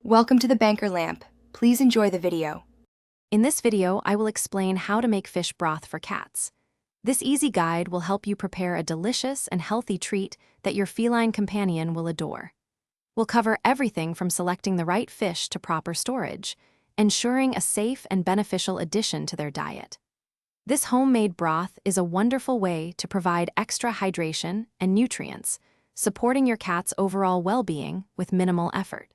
Welcome to the Banker Lamp. Please enjoy the video. In this video, I will explain how to make fish broth for cats. This easy guide will help you prepare a delicious and healthy treat that your feline companion will adore. We'll cover everything from selecting the right fish to proper storage, ensuring a safe and beneficial addition to their diet. This homemade broth is a wonderful way to provide extra hydration and nutrients, supporting your cat's overall well-being with minimal effort.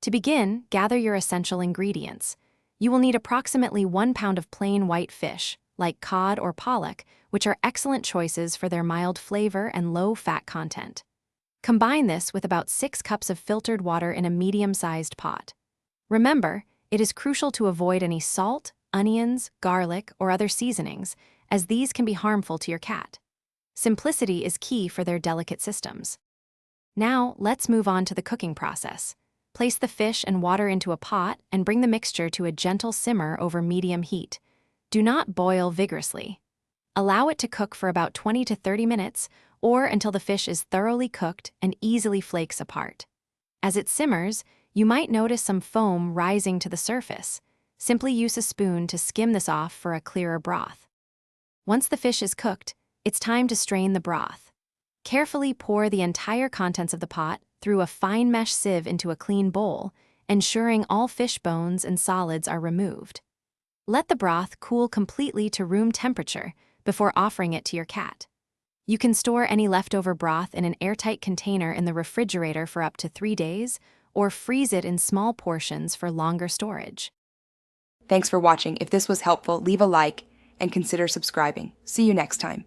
To begin, gather your essential ingredients. You will need approximately 1 pound of plain white fish, like cod or pollock, which are excellent choices for their mild flavor and low fat content. Combine this with about 6 cups of filtered water in a medium-sized pot. Remember, it is crucial to avoid any salt, onions, garlic, or other seasonings, as these can be harmful to your cat. Simplicity is key for their delicate systems. Now, let's move on to the cooking process. Place the fish and water into a pot and bring the mixture to a gentle simmer over medium heat. Do not boil vigorously. Allow it to cook for about 20 to 30 minutes or until the fish is thoroughly cooked and easily flakes apart. As it simmers, you might notice some foam rising to the surface. Simply use a spoon to skim this off for a clearer broth. Once the fish is cooked, it's time to strain the broth. Carefully pour the entire contents of the pot through a fine mesh sieve into a clean bowl, ensuring all fish bones and solids are removed. Let the broth cool completely to room temperature before offering it to your cat. You can store any leftover broth in an airtight container in the refrigerator for up to 3 days, or freeze it in small portions for longer storage. Thanks for watching. If this was helpful, leave a like and consider subscribing. See you next time.